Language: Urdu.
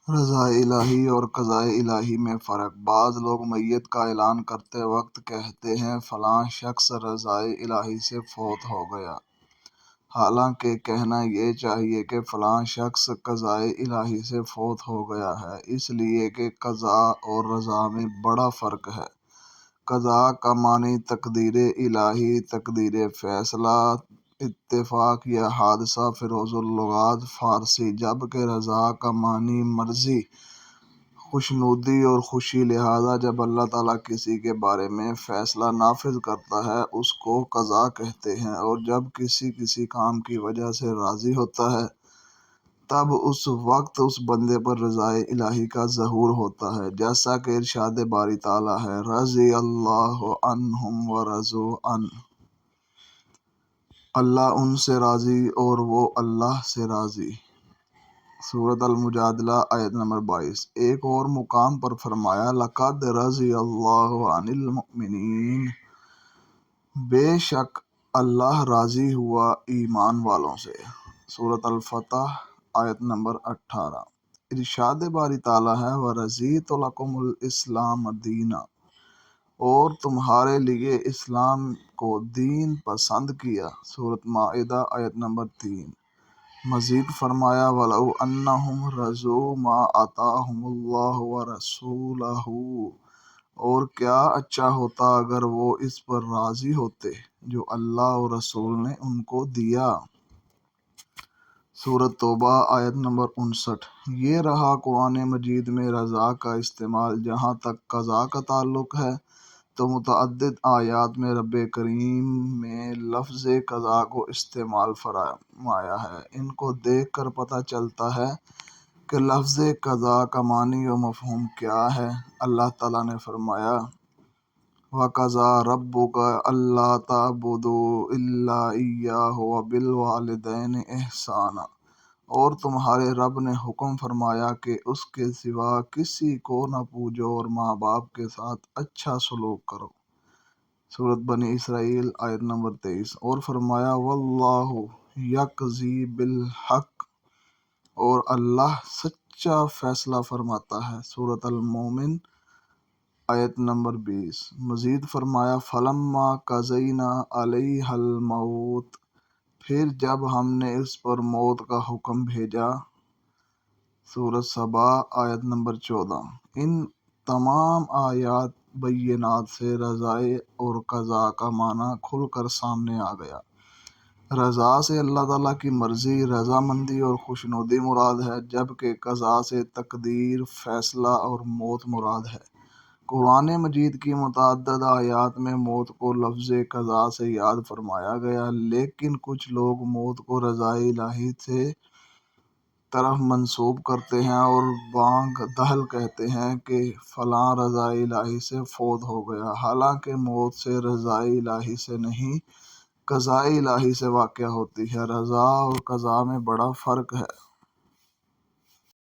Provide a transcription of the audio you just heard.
رضا الہی اور قضاء الہی میں فرق۔ بعض لوگ میت کا اعلان کرتے وقت کہتے ہیں فلاں شخص رضا الہی سے فوت ہو گیا، حالانکہ کہنا یہ چاہیے کہ فلاں شخص قضاء الہی سے فوت ہو گیا ہے، اس لیے کہ قضاء اور رضا میں بڑا فرق ہے۔ قضاء کا معنی تقدیر الہی، تقدیر فیصلہ، اتفاق یا حادثہ فروز اللغات فارسی، جبکہ رضا کا معنی مرضی، خوشنودی اور خوشی، لہٰذا جب اللہ تعالیٰ کسی کے بارے میں فیصلہ نافذ کرتا ہے اس کو قضاء کہتے ہیں، اور جب کسی کام کی وجہ سے راضی ہوتا ہے تب اس وقت اس بندے پر رضا الہی کا ظہور ہوتا ہے، جیسا کہ ارشاد باری تعالیٰ ہے رضی اللہ عنہم ورضوا عنہ، اللہ ان سے راضی اور وہ اللہ سے راضی۔ سورۃ المجادلہ آیت نمبر 22۔ ایک اور مقام پر فرمایا لقد رضی اللہ عن المؤمنین، بے شک اللہ راضی ہوا ایمان والوں سے۔ سورۃ الفتح آیت نمبر 18۔ ارشاد باری تعالیٰ ہے وَرَضِیتُ لَکُمُ الْإِسْلَامَ دِینًا، اور تمہارے لیے اسلام کو دین پسند کیا۔ سورۃ مائدہ آیت نمبر 3۔ مزید فرمایا وَلَوْ أَنَّهُمْ رَضُوا مَا آتَاهُمُ اللَّهُ وَرَسُولُهُ، اور کیا اچھا ہوتا اگر وہ اس پر راضی ہوتے جو اللہ اور رسول نے ان کو دیا۔ سورۃ توبہ آیت نمبر 59۔ یہ رہا قرآن مجید میں رضا کا استعمال۔ جہاں تک قضاء کا تعلق ہے تو متعدد آیات میں رب کریم میں لفظ قضاء کو استعمال فرمایا ہے۔ ان کو دیکھ کر پتہ چلتا ہے کہ لفظ قضاء کا معنی و مفہوم کیا ہے۔ اللہ تعالیٰ نے فرمایا وَقَضَىٰ رَبُّكَ أَلَّا تَعْبُدُوا إِلَّا إِيَّاهُ وَبِالْوَالِدَيْنِ إِحْسَانًا، اور تمہارے رب نے حکم فرمایا کہ اس کے سوا کسی کو نہ پوجو اور ماں باپ کے ساتھ اچھا سلوک کرو۔ سورۃ بنی اسرائیل آیت نمبر 23۔ اور فرمایا وَاللَّهُ یقضی بالحق، اور اللہ سچا فیصلہ فرماتا ہے۔ سورۃ المومن آیت نمبر 20۔ مزید فرمایا فَلَمَّا قَضَيْنَا عَلَيْهَا الْمَوْتَ، پھر جب ہم نے اس پر موت کا حکم بھیجا۔ سورۃ سبا آیت نمبر 14۔ ان تمام آیات بینات سے رضا اور قضاء کا معنی کھل کر سامنے آ گیا۔ رضا سے اللہ تعالیٰ کی مرضی، رضامندی اور خوشنودی مراد ہے، جبکہ قضاء سے تقدیر، فیصلہ اور موت مراد ہے۔ قرآن مجید کی متعدد آیات میں موت کو لفظ قضاء سے یاد فرمایا گیا، لیکن کچھ لوگ موت کو رضا الہی سے طرف منسوب کرتے ہیں اور بانگ دہل کہتے ہیں کہ فلاں رضا الہی سے فوت ہو گیا، حالانکہ موت سے رضا الہی سے نہیں قضاء الہی سے واقع ہوتی ہے۔ رضا اور قضاء میں بڑا فرق ہے۔